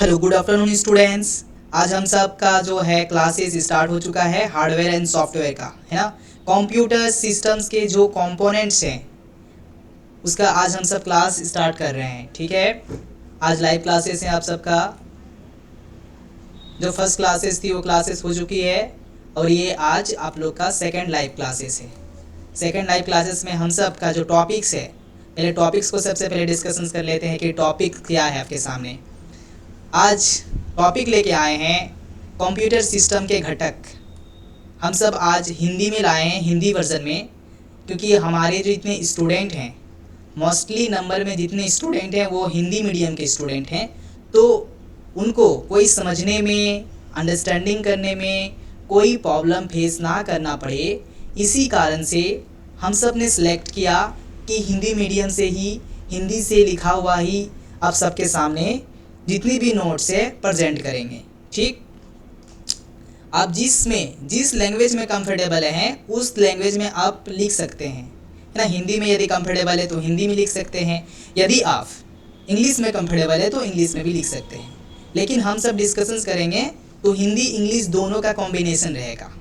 Hello good afternoon students. आज हम सब का जो है क्लासेस स्टार्ट हो चुका है हार्डवेयर एंड सॉफ्टवेयर का, है ना। कंप्यूटर सिस्टम्स के जो कंपोनेंट्स हैं उसका आज हम सब क्लास स्टार्ट कर रहे हैं, ठीक है। आज लाइव क्लासेस हैं आप सबका। जो फर्स्ट क्लासेस थी वो क्लासेस हो चुकी है और ये आज आप लोग का सेकंड लाइव क्लासेस है। सेकंड लाइव क्लासेस में हम सब का जो टॉपिक्स है, पहले टॉपिक्स को सबसे पहले डिस्कशन कर लेते हैं कि टॉपिक क्या है आपके सामने। आज टॉपिक लेके आए हैं कंप्यूटर सिस्टम के घटक। हम सब आज हिंदी में लाए हैं, हिंदी वर्जन में, क्योंकि हमारे जो इतने स्टूडेंट हैं, मोस्टली नंबर में जितने स्टूडेंट हैं वो हिंदी मीडियम के स्टूडेंट हैं, तो उनको कोई समझने में, अंडरस्टैंडिंग करने में कोई प्रॉब्लम फेस ना करना पड़े, इसी कारण से हम सब ने सिलेक्ट किया कि हिंदी मीडियम से ही, हिंदी से लिखा हुआ ही आप सबके सामने जितनी भी नोट्स है प्रेजेंट करेंगे, ठीक। आप जिस लैंग्वेज में कंफर्टेबल हैं उस लैंग्वेज में आप लिख सकते हैं, है ना। हिंदी में यदि कंफर्टेबल है तो हिंदी में लिख सकते हैं, यदि आप इंग्लिश में कंफर्टेबल है तो इंग्लिश में भी लिख सकते हैं। लेकिन हम सब डिस्कशंस करेंगे तो हिंदी इंग्लिश दोनों का कॉम्बिनेशन रहेगा,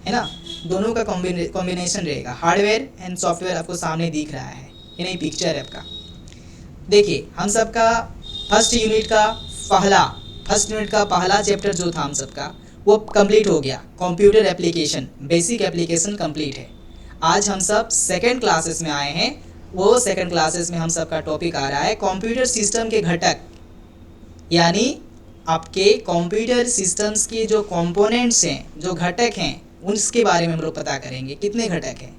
है ना। दोनों का कॉम्बिनेशन रहेगा। हार्डवेयर एंड सॉफ्टवेयर आपको सामने दिख रहा है, ये नहीं पिक्चर है आपका। देखिए हम सब का फर्स्ट यूनिट का पहला चैप्टर जो था हम सब का वो कंप्लीट हो गया। Computer application, basic application complete है। आज हम सब सेकंड क्लासेस में आए हैं। वो सेकंड क्लासेस में हम सब का टॉपिक आ रहा है कंप्यूटर सिस्टम के घटक, यानी आपके कंप्यूटर सिस्टम्स के जो कंपोनेंट्स हैं, जो घटक हैं, उसके बारे में हम लोग पता करेंगे कितने घटक हैं।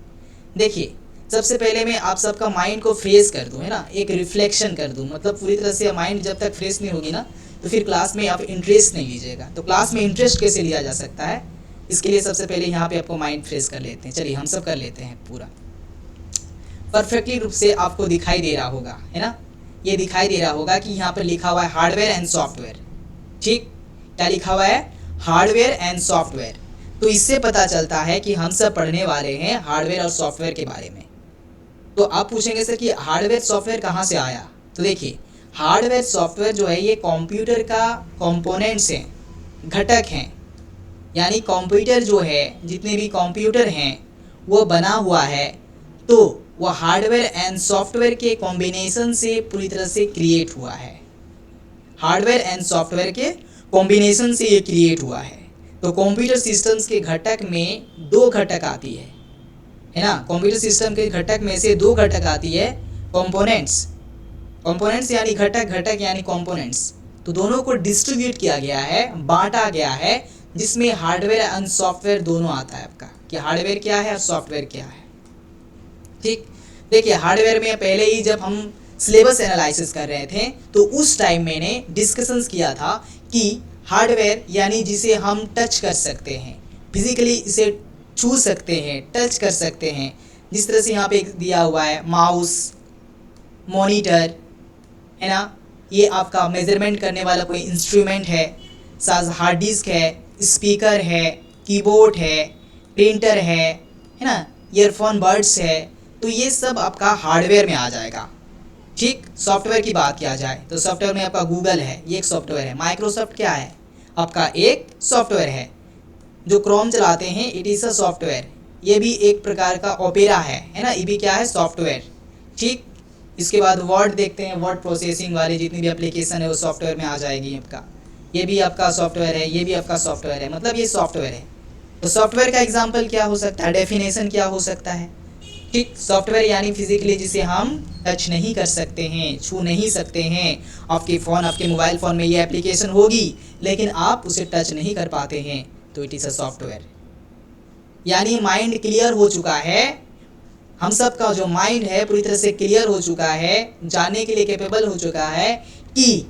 देखिए सबसे पहले मैं आप सबका माइंड को फ्रेश कर दूं, है ना, एक रिफ्लेक्शन कर दूं। मतलब पूरी तरह से माइंड जब तक फ्रेश नहीं होगी ना तो फिर क्लास में आप इंटरेस्ट नहीं लीजिएगा। तो क्लास में इंटरेस्ट कैसे लिया जा सकता है, इसके लिए सबसे पहले यहाँ पे आपको माइंड फ्रेश कर लेते हैं। चलिए हम सब कर लेते हैं। पूरा परफेक्टली रूप से आपको दिखाई दे रहा होगा, है ना। ये दिखाई दे रहा होगा कि यहाँ पर लिखा हुआ है हार्डवेयर एंड सॉफ्टवेयर, ठीक। क्या लिखा हुआ है? Hardware and software. तो इससे पता चलता है कि हम सब पढ़ने वाले हैं हार्डवेयर और सॉफ्टवेयर के बारे में। तो आप पूछेंगे सर कि हार्डवेयर सॉफ्टवेयर कहाँ से आया। तो देखिए हार्डवेयर सॉफ्टवेयर जो है ये कंप्यूटर का कंपोनेंट्स हैं, घटक हैं। यानी कंप्यूटर जो है, जितने भी कंप्यूटर हैं वो बना हुआ है, तो वो हार्डवेयर एंड सॉफ्टवेयर के कॉम्बिनेशन से पूरी तरह से क्रिएट हुआ है। हार्डवेयर एंड सॉफ्टवेयर के कॉम्बिनेशन से ये क्रिएट हुआ है। तो कंप्यूटर सिस्टम्स के घटक में दो घटक आती है ना। कंप्यूटर सिस्टम के घटक में से दो घटक आती है कंपोनेंट्स यानी घटक, घटक यानी कंपोनेंट्स। तो दोनों को डिस्ट्रीब्यूट किया गया है, बांटा गया है, जिसमें हार्डवेयर एंड सॉफ्टवेयर दोनों आता है आपका, कि हार्डवेयर क्या है और सॉफ्टवेयर क्या है, ठीक। देखिए हार्डवेयर में पहले ही जब हम सिलेबस एनालिसिस कर रहे थे तो उस टाइम मैंने डिस्कशंस किया था कि हार्डवेयर यानी जिसे हम टच कर सकते हैं, फिजिकली इसे छू सकते हैं, टच कर सकते हैं। जिस तरह से यहाँ पे दिया हुआ है माउस, मॉनिटर, है ना, ये आपका मेजरमेंट करने वाला कोई इंस्ट्रूमेंट है, साथ हार्ड डिस्क है, स्पीकर है, कीबोर्ड है, प्रिंटर है ना, ईयरफोन बड्स है। तो ये सब आपका हार्डवेयर में आ जाएगा, ठीक। सॉफ्टवेयर की बात किया जाए तो सॉफ्टवेयर में आपका गूगल है, ये एक सॉफ्टवेयर है। माइक्रोसॉफ्ट क्या है? आपका एक सॉफ्टवेयर है। जो क्रोम चलाते हैं इट इज़ अ सॉफ्टवेयर, ये भी एक प्रकार का ओपेरा है ना, ये भी क्या है? सॉफ्टवेयर, ठीक। इसके बाद वर्ड देखते हैं, वर्ड प्रोसेसिंग वाली जितनी भी एप्लीकेशन है वो सॉफ्टवेयर में आ जाएगी आपका। ये भी आपका सॉफ्टवेयर है, ये भी आपका सॉफ्टवेयर है, मतलब ये सॉफ्टवेयर है। तो सॉफ्टवेयर का एग्जाम्पल क्या हो सकता है, डेफिनेशन क्या हो सकता है, ठीक। सॉफ्टवेयर यानी फिजिकली जिसे हम टच नहीं कर सकते हैं, छू नहीं सकते हैं। आपके फ़ोन, आपके मोबाइल फ़ोन में ये एप्लीकेशन होगी लेकिन आप उसे टच नहीं कर पाते हैं, तो इट इज़ अ सॉफ्टवेयर। यानी माइंड क्लियर हो चुका है, हम सब का जो माइंड है पूरी तरह से क्लियर हो चुका है, जानने के लिए कैपेबल हो चुका है कि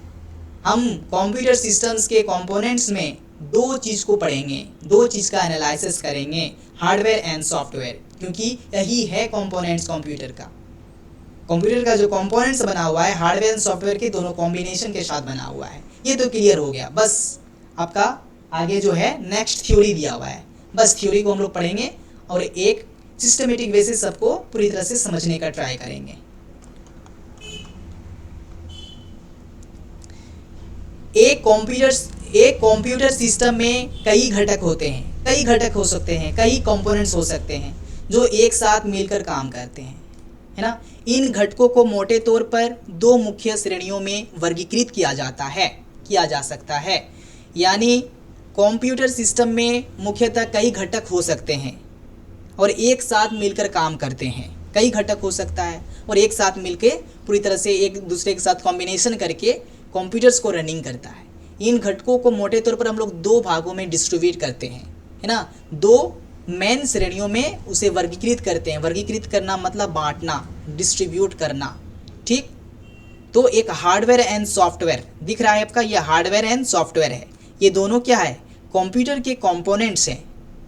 हम कंप्यूटर सिस्टम्स के कंपोनेंट्स में दो चीज़ को पढ़ेंगे, दो चीज़ का एनालिसिस करेंगे, हार्डवेयर एंड सॉफ्टवेयर, क्योंकि यही है कंपोनेंट्स कंप्यूटर का। कंप्यूटर का जो कंपोनेंट्स बना हुआ है हार्डवेयर एंड सॉफ्टवेयर के दोनों कॉम्बिनेशन के साथ बना हुआ है। ये तो क्लियर हो गया। बस आपका आगे जो है नेक्स्ट थ्योरी दिया हुआ है, बस थ्योरी को हम लोग पढ़ेंगे और एक सिस्टमेटिक वे से सबको पूरी तरह से समझने का ट्राई करेंगे। एक कंप्यूटर सिस्टम में कई घटक होते हैं, कई घटक हो सकते हैं, कई कंपोनेंट्स हो सकते हैं जो एक साथ मिलकर काम करते हैं, है ना। इन घटकों को मोटे तौर पर दो मुख्य श्रेणियों में वर्गीकृत किया जा सकता है। यानी कंप्यूटर सिस्टम में मुख्यतः कई घटक हो सकते हैं और एक साथ मिलकर काम करते हैं। कई घटक हो सकता है और एक साथ मिलकर पूरी तरह से एक दूसरे के साथ कॉम्बिनेशन करके कंप्यूटर्स को रनिंग करता है। इन घटकों को मोटे तौर पर हम लोग दो भागों में डिस्ट्रीब्यूट करते हैं, है ना। दो मेन श्रेणियों में उसे वर्गीकृत करते हैं। वर्गीकृत करना मतलब बांटना, डिस्ट्रीब्यूट करना, ठीक। तो एक हार्डवेयर एंड सॉफ्टवेयर दिख रहा है आपका, यह हार्डवेयर एंड सॉफ्टवेयर है। ये दोनों क्या है, कंप्यूटर के कंपोनेंट्स हैं,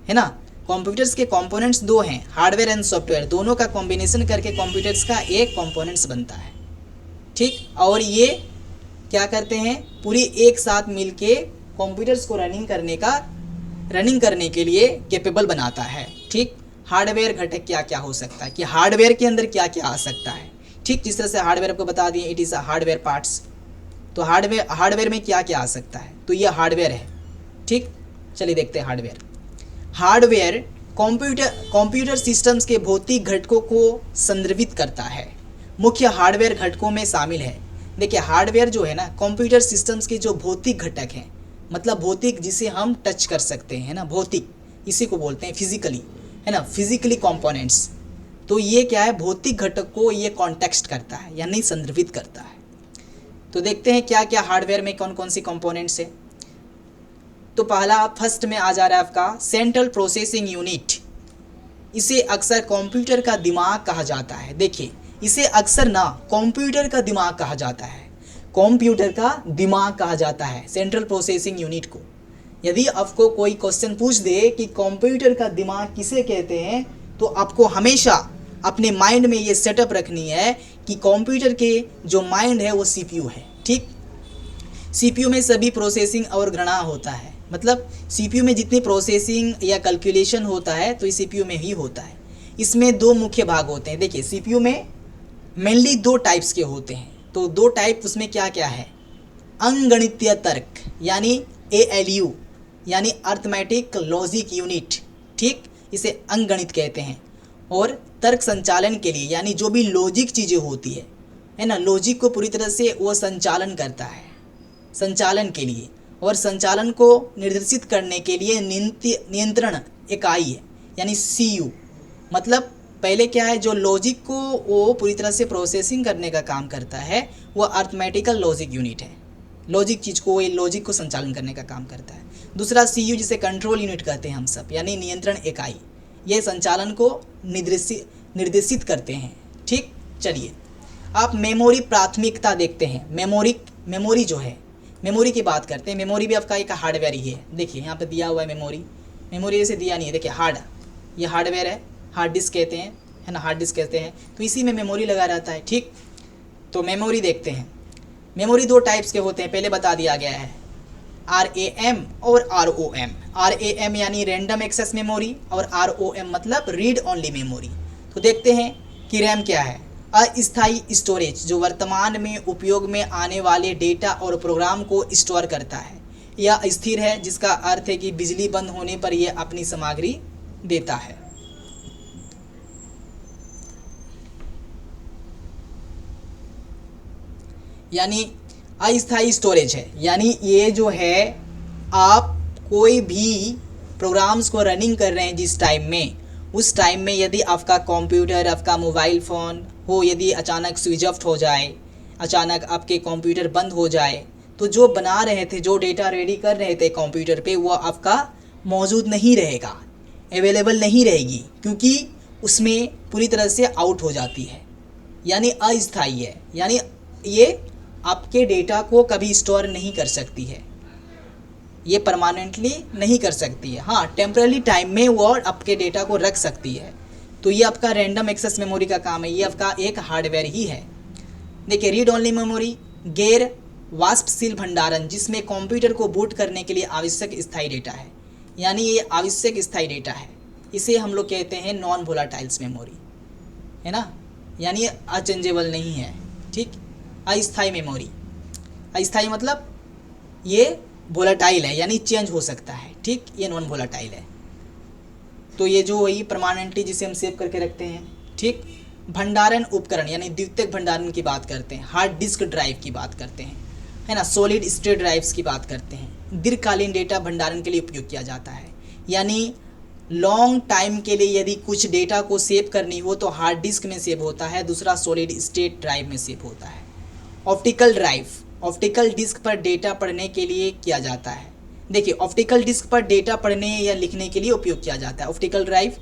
है ना। कंप्यूटर्स के कंपोनेंट्स दो हैं, हार्डवेयर एंड सॉफ्टवेयर, दोनों का कॉम्बिनेशन करके कंप्यूटर्स का एक कंपोनेंट्स बनता है, ठीक। और ये क्या करते हैं, पूरी एक साथ मिलके कंप्यूटर्स को रनिंग करने के लिए कैपेबल बनाता है, ठीक। हार्डवेयर घटक क्या क्या हो सकता है कि हार्डवेयर के अंदर क्या क्या आ सकता है, ठीक। जिस तरह से हार्डवेयर आपको बता दिए, it is a hardware parts. तो हार्डवेयर में क्या क्या आ सकता है, तो यह हार्डवेयर है, ठीक। चलिए देखते हैं हार्डवेयर कंप्यूटर सिस्टम्स के भौतिक घटकों को संदर्भित करता है। मुख्य हार्डवेयर घटकों में शामिल है, देखिए हार्डवेयर जो है ना, कंप्यूटर सिस्टम्स के जो भौतिक घटक हैं, मतलब भौतिक जिसे हम टच कर सकते हैं ना, भौतिक इसी को बोलते हैं फिजिकली, है ना, फिजिकली कंपोनेंट्स। तो ये क्या है, भौतिक घटक को ये कॉन्टेक्स्ट करता है यानी संदर्भित करता है। तो देखते हैं क्या क्या हार्डवेयर में कौन कौन सी कंपोनेंट्स है। तो पहला फर्स्ट में आ जा रहा है आपका सेंट्रल प्रोसेसिंग यूनिट। इसे अक्सर कंप्यूटर का दिमाग कहा जाता है। देखिए इसे अक्सर ना कंप्यूटर का दिमाग कहा जाता है, कंप्यूटर का दिमाग कहा जाता है सेंट्रल प्रोसेसिंग यूनिट को। यदि आपको कोई क्वेश्चन पूछ दे कि कंप्यूटर का दिमाग किसे कहते हैं, तो आपको हमेशा अपने माइंड में ये सेटअप रखनी है कि कंप्यूटर के जो माइंड है वो सीपीयू है, ठीक। सीपीयू में सभी प्रोसेसिंग और गणना होता है, मतलब सीपीयू में जितनी प्रोसेसिंग या कैलकुलेशन होता है तो इस सीपीयू में ही होता है। इसमें दो मुख्य भाग होते हैं। देखिए सीपीयू में मेनली दो टाइप्स के होते हैं, तो दो टाइप उसमें क्या क्या है, अंगणितीय तर्क यानी ALU यानी अर्थमेटिक लॉजिक यूनिट, ठीक, इसे अंकगणित कहते हैं। और तर्क संचालन के लिए यानी जो भी लॉजिक चीज़ें होती है ना, लॉजिक को पूरी तरह से वो संचालन करता है, संचालन के लिए और संचालन को निर्देशित करने के लिए नियंत्रण इकाई है यानी CU। मतलब पहले क्या है, जो लॉजिक को वो पूरी तरह से प्रोसेसिंग करने का काम करता है वो अर्थमेटिकल लॉजिक यूनिट है, लॉजिक चीज़ को, ये लॉजिक को संचालन करने का काम करता है। दूसरा CU जिसे कंट्रोल यूनिट कहते हैं हम सब, यानी नियंत्रण इकाई, ये संचालन को निर्देशित करते हैं, ठीक। चलिए आप मेमोरी प्राथमिकता देखते हैं। मेमोरी जो है, मेमोरी की बात करते हैं। मेमोरी भी आपका एक हार्डवेयर ही है। देखिए यहाँ पे दिया हुआ है मेमोरी ऐसे दिया नहीं है, देखिए ये हार्डवेयर है, हार्ड डिस्क कहते हैं, है ना, हार्ड डिस्क कहते हैं। तो इसी में मेमोरी लगा रहता है, ठीक। तो मेमोरी देखते हैं। मेमोरी दो टाइप्स के होते हैं, पहले बता दिया गया है, RAM और ROM। RAM यानी रैंडम एक्सेस मेमोरी और ROM मतलब रीड ओनली मेमोरी। तो देखते हैं कि रैम क्या है, अस्थायी स्टोरेज, जो वर्तमान में उपयोग में आने वाले डेटा और प्रोग्राम को स्टोर करता है। यह स्थिर है, जिसका अर्थ है कि बिजली बंद होने पर यह अपनी सामग्री देता है। यानी अस्थायी स्टोरेज है, यानी ये जो है आप कोई भी प्रोग्राम्स को रनिंग कर रहे हैं जिस टाइम में, उस टाइम में यदि आपका कंप्यूटर, आपका मोबाइल फ़ोन हो, यदि अचानक स्विच ऑफ हो जाए, अचानक आपके कंप्यूटर बंद हो जाए, तो जो बना रहे थे, जो डेटा रेडी कर रहे थे कंप्यूटर पे, वो आपका मौजूद नहीं रहेगा, अवेलेबल नहीं रहेगी, क्योंकि उसमें पूरी तरह से आउट हो जाती है, यानी अस्थायी है, यानी ये आपके डेटा को कभी स्टोर नहीं कर सकती है, ये परमानेंटली नहीं कर सकती है। हाँ, टेम्पररी टाइम में वो आपके डेटा को रख सकती है। तो ये आपका रैंडम एक्सेस मेमोरी का काम है, ये आपका एक हार्डवेयर ही है। देखिए रीड ओनली मेमोरी, गैर वाष्पशील भंडारण, जिसमें कंप्यूटर को बूट करने के लिए आवश्यक स्थायी डेटा है, यानी ये आवश्यक स्थायी डेटा है, इसे हम लोग कहते हैं नॉन वोलाटाइल्स मेमोरी, है ना, यानी अचेंजेबल नहीं है, ठीक। अस्थायी मेमोरी, अस्थायी मतलब ये वोलेटाइल है यानी चेंज हो सकता है, ठीक, ये नॉन वोलेटाइल है। तो ये जो वही परमानेंटली जिसे हम सेव करके रखते हैं, ठीक। भंडारण उपकरण यानी द्वितीयक भंडारण की बात करते हैं, हार्ड डिस्क ड्राइव की बात करते हैं, है ना, सॉलिड स्टेट ड्राइव्स की बात करते हैं। दीर्घकालीन डेटा भंडारण के लिए उपयोग किया जाता है, यानी लॉन्ग टाइम के लिए यदि कुछ डेटा को सेव करनी हो तो हार्ड डिस्क में सेव होता है, दूसरा सॉलिड स्टेट ड्राइव में सेव होता है। ऑप्टिकल ड्राइव ऑप्टिकल डिस्क पर डेटा पढ़ने के लिए किया जाता है। देखिए, ऑप्टिकल डिस्क पर डेटा पढ़ने या लिखने के लिए उपयोग किया जाता है ऑप्टिकल ड्राइव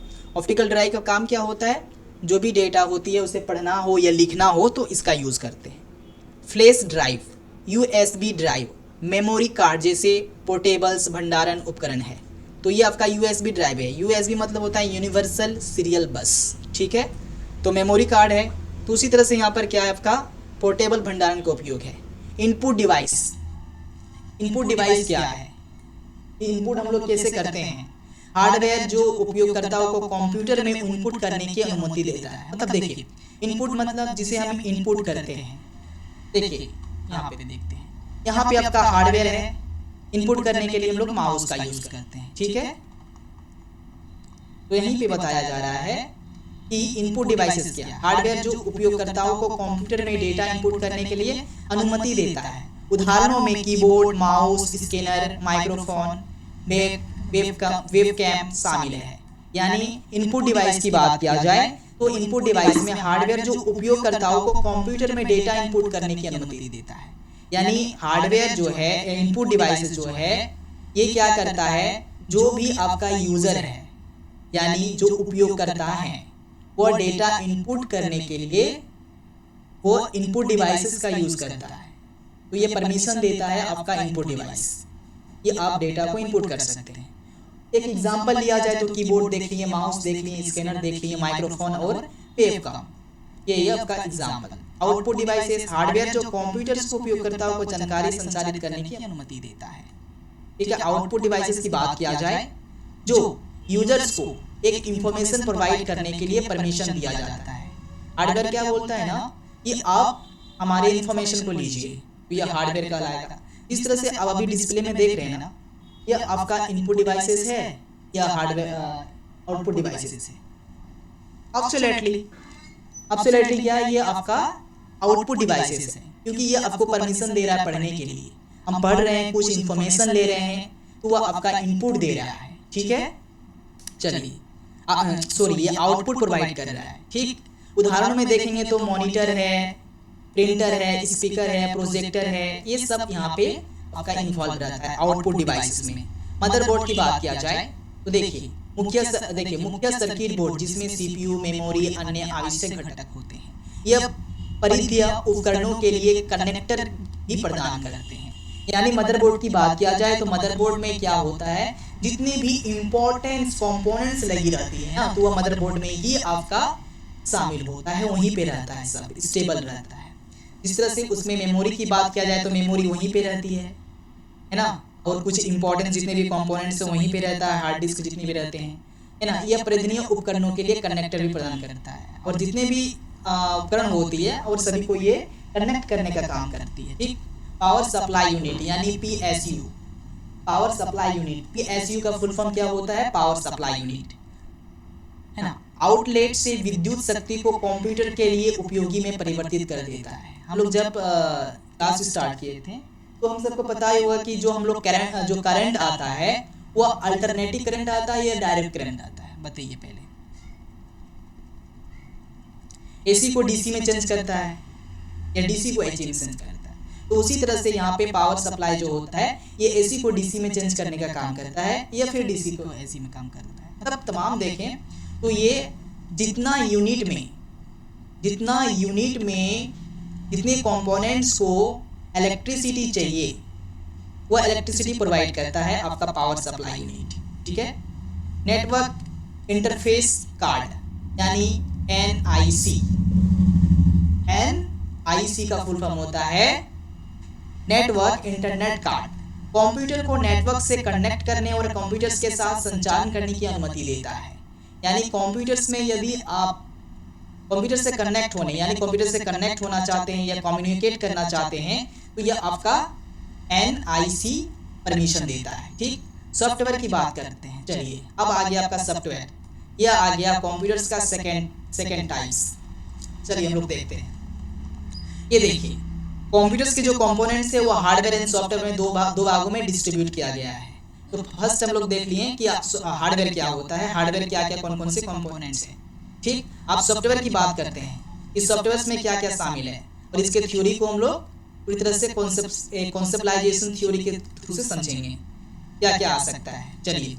का काम क्या होता है, जो भी डेटा होती है उसे पढ़ना हो या लिखना हो तो इसका यूज़ करते हैं। Flash drive, USB drive, memory card जैसे पोर्टेबल्स भंडारण उपकरण है। तो ये आपका यूएसबी ड्राइव है। यूएसबी मतलब होता है यूनिवर्सल सीरियल बस, ठीक है। तो मेमोरी कार्ड है। तो उसी तरह से यहाँ पर क्या है, आपका पोर्टेबल भंडारण का उपयोग है। इनपुट डिवाइस क्या है, इनपुट हम लोग कैसे करते हैं, हार्डवेयर जो उपयोगकर्ताओं को कंप्यूटर में इनपुट करने की अनुमति देता है। मतलब देखिए, इनपुट मतलब जिसे हम इनपुट करते हैं। देखिए यहाँ पे देखते हैं, यहाँ पे आपका हार्डवेयर है, इनपुट करने के लिए हम लोग माउस का यूज करते हैं, ठीक है। तो यहीं पे बताया जा रहा है कि इनपुट डिवाइसेस क्या है, हार्डवेयर जो उपयोगकर्ताओं को कंप्यूटर में डेटा इनपुट करने के लिए अनुमति देता है। उदाहरणों में keyboard, mouse, scanner, microphone, webcam शामिल है। यानी इनपुट डिवाइस की बात किया जाए तो इनपुट डिवाइस में हार्डवेयर जो उपयोगकर्ताओं को कंप्यूटर में डेटा इनपुट करने की अनुमति देता है। यानी हार्डवेयर जो है, इनपुट डिवाइस जो है, ये क्या करता है, जो भी आपका यूज़र है यानी जो उपयोगकर्ता है वो डेटा इनपुट करने के लिए वो इनपुट डिवाइसेस का यूज़ करता है। तो ये परमिशन देता है आपका इनपुट डिवाइस, ये आप डेटा को इनपुट कर सकते हैं। एक एग्जांपल लिया जाए तो कीबोर्ड देख लीजिए, माउस देख लीजिए, स्कैनर देख लीजिए, माइक्रोफोन और वेबकैम, ये आपका एग्जांपल। आउटपुट डिवाइसेस, हार्डवेयर जो कंप्यूटर्स को उपयोगकर्ताओं को जानकारी संचारित करने की अनुमति देता है, ठीक है। आउटपुट डिवाइसेस की बात किया जाए जो यूजर्स को एक इंफॉर्मेशन प्रोवाइड करने के लिए परमिशन दिया जाता है। हार्डवेयर क्या बोलता है ना, ये आप हमारे इंफॉर्मेशन को लीजिए, तो यह हार्डवेयर कहलाएगा। इस तरह से आप अभी डिस्प्ले में देख रहे हैं ना, यह आपका इनपुट डिवाइसेस है या हार्डवेयर आउटपुट डिवाइसेस है। एब्सोल्युटली क्या है, ये आपका आउटपुट डिवाइसेस है, क्योंकि ये आपको परमिशन दे रहा है पढ़ने के लिए। हम पढ़ रहे हैं, कुछ इंफॉर्मेशन ले रहे हैं, तो वह आपका इनपुट दे रहा है, ठीक है। चलिए ये आउटपुट प्रोवाइड कर रहा है, ठीक। उदाहरणों में देखेंगे तो मॉनिटर है, प्रिंटर है, स्पीकर है, प्रोजेक्टर है, ये सब यहाँ पे आपका इन्वॉल्व रहता है आउटपुट डिवाइसेस में। मदरबोर्ड की बात किया जाए तो देखिए मुख्य सर्किट बोर्ड जिसमें सीपीयू, मेमोरी, अन्य आवश्यक घटक होते हैं, यह परिधीय उपकरणों के लिए कनेक्टर भी प्रदान करते हैं। यानी मदरबोर्ड की बात किया जाए तो मदरबोर्ड में क्या होता है, जितनी भी इम्पोर्टेंट कंपोनेंट्स लगी रहती है ना, तो वह मदरबोर्ड में ही आपका शामिल होता है, वहीं पे रहता है, सब स्टेबल रहता है। इस तरह से उसमें मेमोरी की बात किया जाए तो मेमोरी वहीं पे रहती है ना, और कुछ इंपॉर्टेंट जितने भी कंपोनेंट्स हैं वहीं पे रहता है, हार्ड डिस्क जितने भी रहते हैं, है ना। यह परिधीय उपकरणों के लिए कनेक्टर भी प्रदान करता है, और जितने भी उपकरण होती है और सभी को ये कनेक्ट करने का काम करती है, ठीक। पावर सप्लाई यूनिट यानी PSU, power supply unit, PSU का फुल फॉर्म क्या होता है, पावर सप्लाई यूनिट, है ना। आउटलेट से विद्युत शक्ति को कंप्यूटर के लिए उपयोगी में परिवर्तित कर देता है। हम लोग जब क्लास स्टार्ट किए थे तो हम सबको पता ही होगा कि जो हम लोग करंट आता है वो अल्टरनेटिव करंट आता है या डायरेक्ट करंट आता है, बताइए पहले। एसी को डीसी में चेंज करता है या डीसी को एसी में चेंज करता है। तो उसी तरह से यहाँ पे पावर सप्लाई जो होता है ये एसी को डीसी में चेंज करने का काम करता है या फिर डीसी को एसी में काम करता है। मतलब तमाम देखें तो ये जितना यूनिट में जितने कंपोनेंट्स को इलेक्ट्रिसिटी चाहिए वो इलेक्ट्रिसिटी प्रोवाइड करता है आपका पावर सप्लाई यूनिट, ठीक है। नेटवर्क इंटरफेस कार्ड यानी एनआईसी का फुल फॉर्म होता है नेटवर्क इंटरनेट कार्ड। कंप्यूटर को नेटवर्क से कनेक्ट करने और कंप्यूटर्स के साथ संचालन करने की अनुमति देता है। यानी कंप्यूटर्स में यदि आप कंप्यूटर से कनेक्ट होना चाहते हैं या कम्युनिकेट करना चाहते हैं तो यह आपका NIC परमिशन देता है। ठीक, सॉफ्टवेयर की बात करते हैं। चलिए अब आ गया आपका सॉफ्टवेयर, यह आ गया कंप्यूटर्स का सेकेंड टाइप्स। चलिए हम लोग देखते हैं। ये देखिए कंप्यूटर्स के जो कंपोनेंट्स है वो हार्डवेयर एंड सॉफ्टवेयर में दो भागों में डिस्ट्रीब्यूट किया गया है। तो फर्स्ट हम लोग देख लिए कि हार्डवेयर क्या होता है, हार्डवेयर क्या क्या कौन कौन से कंपोनेंट्स हैं। ठीक, आप सॉफ्टवेयर की बात करते हैं, इस सॉफ्टवेयर में क्या क्या शामिल है और इसके थ्योरी को हम लोग पूरी तरह से कॉन्सेप्टलाइजेशन थ्योरी के थ्रू से समझेंगे क्या क्या आ सकता है। चलिए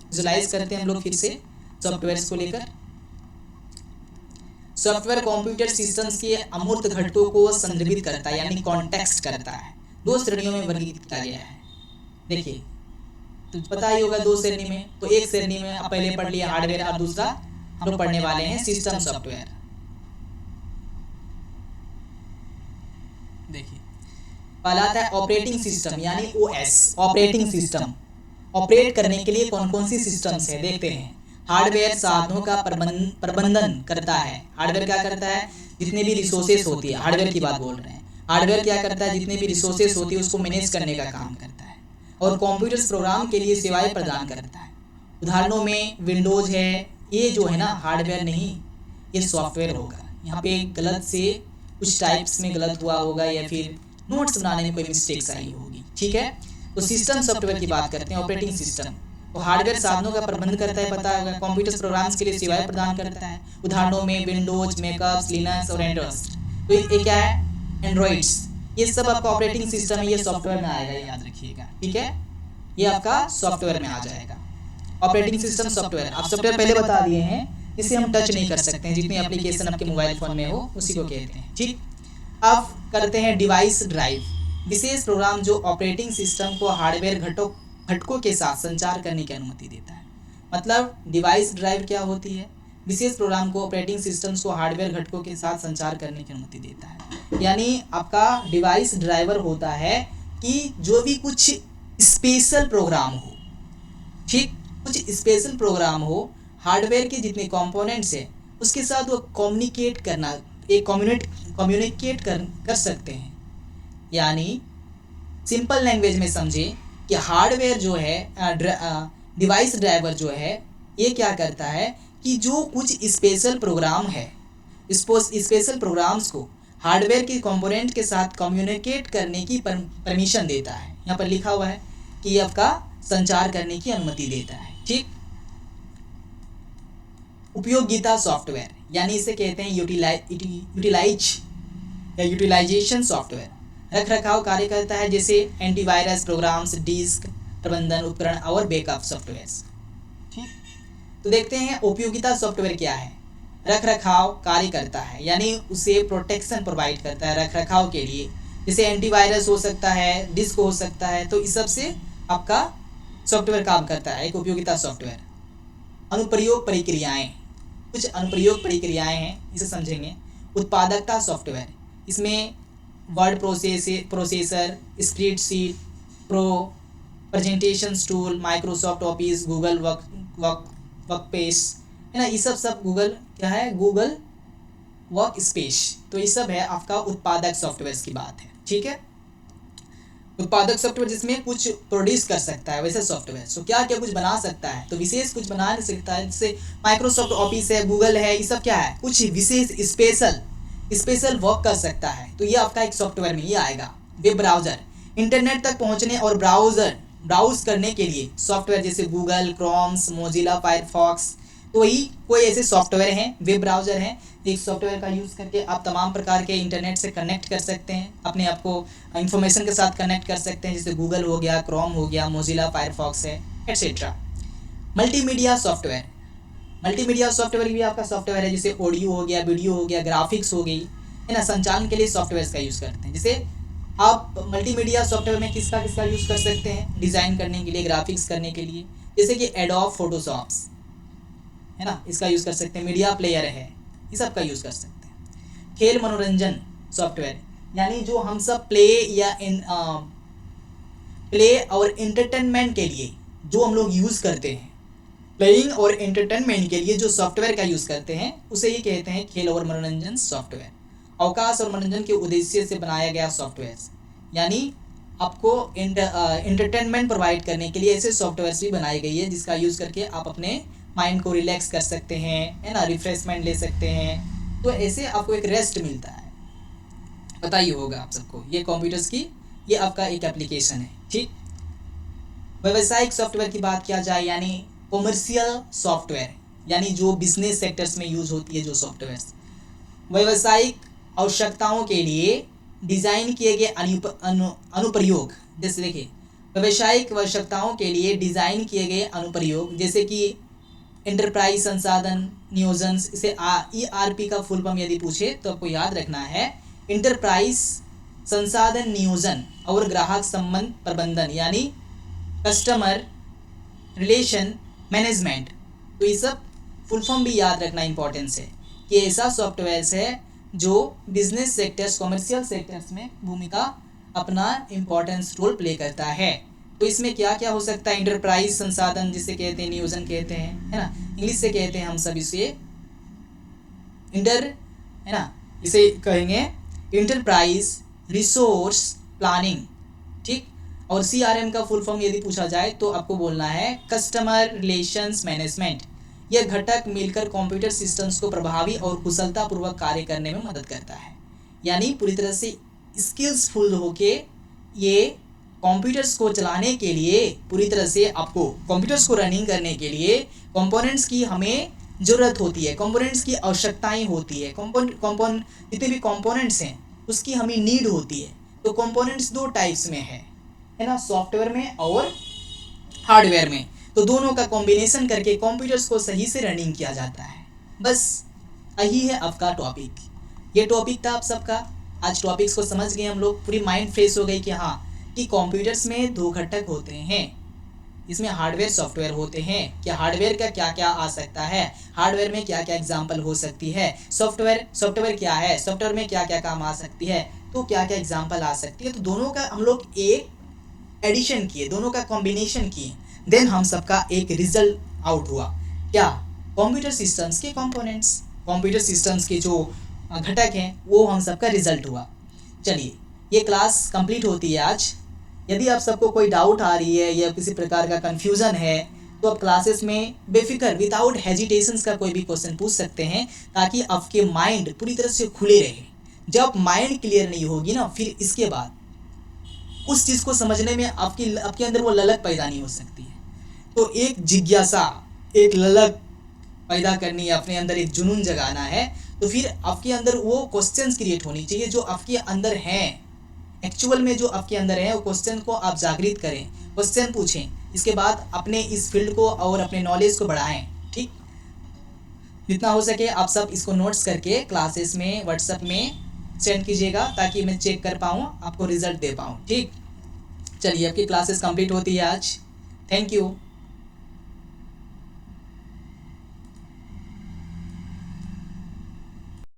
विजुलाइज करते हैं हम लोग फिर से सॉफ्टवेयर को लेकर। सॉफ्टवेयर कंप्यूटर सिस्टम्स के अमूर्त घटकों को संदर्भित करता है, यानी कॉन्टेक्स्ट करता है। दो श्रेणियों में वर्गीकृत किया गया है। देखिए तो पता ही होगा दो श्रेणी में, तो एक श्रेणी में आप पहले पढ़ लिया हार्डवेयर और दूसरा हम लोग पढ़ने वाले हैं सिस्टम सॉफ्टवेयर। देखिए पहला आता है ऑपरेटिंग सिस्टम यानी OS। ऑपरेटिंग सिस्टम ऑपरेट करने के लिए कौन कौन सी सिस्टम्स है देखते हैं। हार्डवेयर साधनों का प्रबंधन करता है। हार्डवेयर क्या करता है, जितने भी रिसोर्सेस होती है, हार्डवेयर की बात बोल रहे हैं। हार्डवेयर क्या करता है, जितने भी रिसोर्सेस होती है उसको मैनेज करने का काम करता है और कंप्यूटर्स प्रोग्राम के लिए सेवाएं प्रदान करता है। उदाहरणों में विंडोज है, ये जो है ना हार्डवेयर नहीं, ये सॉफ्टवेयर होगा। यहाँ पे गलत से कुछ टाइप्स में गलत हुआ होगा या फिर नोट्स बनाने में कोई मिस्टेक्स आई होगी। ठीक है, तो सिस्टम सॉफ्टवेयर की बात करते हैं। ऑपरेटिंग सिस्टम तो हार्डवेयर साधनों का प्रबंध करता है, पता होगा। कंप्यूटर प्रोग्राम्स के लिए सेवाएं प्रदान करता है। उदाहरणों में विंडोज, मैकअप्स, लिनक्स और एंड्रॉइड। तो ये क्या है, एंड्रॉइड्स, ये सब आपका ऑपरेटिंग सिस्टम है, ये सॉफ्टवेयर में आएगा, याद रखिएगा। ठीक है, ये आपका सॉफ्टवेयर में आ जाएगा। ऑपरेटिंग सिस्टम सॉफ्टवेयर, आप सॉफ्टवेयर पहले बता दिए हैं, इसे हम टच नहीं कर सकते हैं। जितनी एप्लीकेशन आपके मोबाइल फोन में हो उसी को कहते हैं। ठीक, अब करते हैं डिवाइस ड्राइव। विशेष प्रोग्राम जो ऑपरेटिंग सिस्टम को हार्डवेयर घटकों के साथ संचार करने की अनुमति देता है। मतलब डिवाइस ड्राइव क्या होती है, विशेष प्रोग्राम को ऑपरेटिंग सिस्टम्स को हार्डवेयर घटकों के साथ संचार करने की अनुमति देता है। यानी आपका डिवाइस ड्राइवर होता है कि जो भी कुछ स्पेशल प्रोग्राम हो, ठीक, कुछ स्पेशल प्रोग्राम हो, हार्डवेयर के जितने कंपोनेंट्स हैं उसके साथ वो कम्युनिकेट कर सकते हैं। यानी सिंपल लैंग्वेज में समझे कि हार्डवेयर जो है, डिवाइस ड्राइवर जो है, ये क्या करता है कि जो कुछ स्पेशल प्रोग्राम है, स्पेशल प्रोग्राम्स को हार्डवेयर के कंपोनेंट के साथ कम्युनिकेट करने की परमिशन देता है। यहाँ पर लिखा हुआ है कि ये आपका संचार करने की अनुमति देता है। ठीक, उपयोगिता सॉफ्टवेयर यानी इसे कहते हैं यूटिलाइजेशन सॉफ्टवेयर। रख रखाव कार्य करता है, जैसे एंटीवायरस प्रोग्राम्स, डिस्क प्रबंधन उपकरण और बैकअप सॉफ्टवेयर। ठीक, तो देखते हैं उपयोगिता सॉफ्टवेयर क्या है। रख रखाव कार्य करता है, यानी उसे प्रोटेक्शन प्रोवाइड करता है रख रखाव के लिए, जैसे एंटीवायरस हो सकता है, डिस्क हो सकता है, तो इस सब से आपका सॉफ्टवेयर काम करता है, एक उपयोगिता सॉफ्टवेयर। अनुप्रयोग प्रक्रियाएं, कुछ अनुप्रयोग प्रक्रियाएं हैं, इसे समझेंगे। उत्पादकता सॉफ्टवेयर, इसमें word processor, spreadsheet pro, presentation tool, Microsoft office, Google workspace है ना, ये सब गूगल क्या है, गूगल वर्कस्पेस। तो ये सब है आपका उत्पादक सॉफ्टवेयर की बात है। ठीक है, उत्पादक सॉफ्टवेयर जिसमें कुछ प्रोड्यूस कर सकता है, वैसे सॉफ्टवेयर तो क्या क्या कुछ बना सकता है, तो विशेष कुछ बना नहीं सकता है। जैसे माइक्रोसॉफ्ट ऑफिस है, गूगल है, ये सब क्या है, कुछ विशेष स्पेशल वर्क कर सकता है, तो ये आपका एक सॉफ्टवेयर में ही आएगा। वेब ब्राउजर, इंटरनेट तक पहुंचने और ब्राउज करने के लिए सॉफ्टवेयर, जैसे गूगल क्रोम्स, मोजिला फायरफॉक्स, तो ही कोई ऐसे सॉफ्टवेयर हैं, वेब ब्राउजर हैं। एक सॉफ्टवेयर का यूज़ करके आप तमाम प्रकार के इंटरनेट से कनेक्ट कर सकते हैं, अपने आप को इंफॉर्मेशन के साथ कनेक्ट कर सकते हैं, जैसे गूगल हो गया, क्रोम हो गया, मोजिला फायरफॉक्स है, etcetera. Multimedia software, multimedia software भी आपका सॉफ्टवेयर है, जैसे ऑडियो हो गया, वीडियो हो गया, ग्राफिक्स हो गई, है ना, संचालन के लिए सॉफ्टवेयर का यूज़ करते हैं। जैसे आप मल्टीमीडिया सॉफ्टवेयर में किसका यूज़ कर सकते हैं, डिज़ाइन करने के लिए, ग्राफिक्स करने के लिए, जैसे कि एडोब फोटोशॉप्स है ना, इसका यूज़ कर सकते हैं। मीडिया प्लेयर है, ये सब का यूज़ कर सकते हैं। खेल मनोरंजन सॉफ्टवेयर, यानी जो हम सब प्ले और एंटरटेनमेंट के लिए जो हम लोग यूज़ करते हैं, प्लेइंग और एंटरटेनमेंट के लिए जो सॉफ्टवेयर का यूज़ करते हैं, उसे ही कहते हैं खेल और मनोरंजन सॉफ्टवेयर। अवकाश और मनोरंजन के उद्देश्य से बनाया गया सॉफ्टवेयर, यानी आपको इंटरटेनमेंट प्रोवाइड करने के लिए ऐसे सॉफ्टवेयर्स भी बनाई गई है जिसका यूज़ करके आप अपने माइंड को रिलैक्स कर सकते हैं, है ना, रिफ्रेशमेंट ले सकते हैं। तो ऐसे आपको एक रेस्ट मिलता है। पता ही होगा आप सबको, ये कंप्यूटर्स की ये आपका एक एप्लीकेशन है। ठीक, व्यावसायिक सॉफ्टवेयर की बात किया जाए यानी कॉमर्शियल सॉफ्टवेयर, यानी जो बिजनेस सेक्टर्स में यूज होती है जो सॉफ्टवेयर व्यावसायिक आवश्यकताओं के लिए डिज़ाइन किए गए अनुप्रयोग। जैसे देखिए, व्यावसायिक आवश्यकताओं के लिए डिज़ाइन किए गए अनुप्रयोग जैसे कि एंटरप्राइज संसाधन नियोजन, इसे ERP का फुल फॉर्म यदि पूछे तो आपको याद रखना है इंटरप्राइज संसाधन नियोजन और ग्राहक संबंध प्रबंधन, यानी कस्टमर रिलेशन मैनेजमेंट। तो ये सब फुल फॉर्म भी याद रखना इंपॉर्टेंस है कि ऐसा सॉफ्टवेयर है जो बिजनेस सेक्टर्स, कॉमर्शियल सेक्टर्स में भूमिका अपना इम्पोर्टेंस रोल प्ले करता है। तो इसमें क्या क्या हो सकता है? इंटरप्राइज संसाधन जिसे कहते हैं, नियोजन कहते हैं, है ना, इंग्लिश से कहते हैं हम सब इसे है ना, इसे कहेंगे इंटरप्राइज रिसोर्स प्लानिंग। ठीक, और CRM का फुल फॉर्म यदि पूछा जाए तो आपको बोलना है कस्टमर रिलेशंस मैनेजमेंट। यह घटक मिलकर कंप्यूटर सिस्टम्स को प्रभावी और कुशलतापूर्वक कार्य करने में मदद करता है, यानी पूरी तरह से स्किल्सफुल होके ये कंप्यूटर्स को चलाने के लिए, पूरी तरह से आपको कंप्यूटर्स को रनिंग करने के लिए कंपोनेंट्स की हमें ज़रूरत होती है, कंपोनेंट्स की आवश्यकताएं होती है, जितने भी कंपोनेंट्स हैं उसकी हमें नीड होती है। तो कंपोनेंट्स दो टाइप्स में है ना, सॉफ्टवेयर में और हार्डवेयर में। तो दोनों का कॉम्बिनेशन करके कंप्यूटर्स को सही से रनिंग किया जाता है। बस यही है आपका टॉपिक, ये टॉपिक था आप सबका। आज टॉपिक्स को समझ गए हम लोग, पूरी माइंड फ्रेश हो गई कि हाँ कि कंप्यूटर्स में दो घटक होते हैं, इसमें हार्डवेयर सॉफ्टवेयर होते हैं। कि हार्डवेयर का क्या क्या आ सकता है, हार्डवेयर में क्या क्या एग्जाम्पल हो सकती है, सॉफ्टवेयर क्या है, सॉफ्टवेयर में क्या क्या काम आ सकती है, तो क्या क्या एग्जाम्पल आ सकती है। तो दोनों का हम लोग एक एडिशन किए, दोनों का कॉम्बिनेशन किए, देन हम सबका एक रिजल्ट आउट हुआ। क्या? कंप्यूटर सिस्टम्स के कंपोनेंट्स, कंप्यूटर सिस्टम्स के जो घटक हैं वो हम सबका रिजल्ट हुआ। चलिए, ये क्लास कंप्लीट होती है आज। यदि आप सबको कोई डाउट आ रही है या किसी प्रकार का कन्फ्यूज़न है तो आप क्लासेस में बेफिक्र विदाउट हेजिटेशंस का कोई भी क्वेश्चन पूछ सकते हैं, ताकि आपके माइंड पूरी तरह से खुले रहे। जब माइंड क्लियर नहीं होगी ना, फिर इसके बाद उस चीज़ को समझने में आपके अंदर वो ललक पैदा नहीं हो सकती है। तो एक जिज्ञासा, एक ललक पैदा करनी है, अपने अंदर एक जुनून जगाना है, तो फिर आपके अंदर वो क्वेश्चंस क्रिएट होनी चाहिए जो आपके अंदर हैं, एक्चुअल में जो आपके अंदर है वो क्वेश्चन को आप जागृत करें, क्वेश्चन पूछें, इसके बाद अपने इस फील्ड को और अपने नॉलेज को बढ़ाएं। ठीक, जितना हो सके आप सब इसको नोट्स करके क्लासेस में व्हाट्सएप में सेंड कीजिएगा, ताकि मैं चेक कर पाऊँ, आपको रिजल्ट दे पाऊँ। ठीक, चलिए, आपकी क्लासेस कंप्लीट होती है आज। Thank you.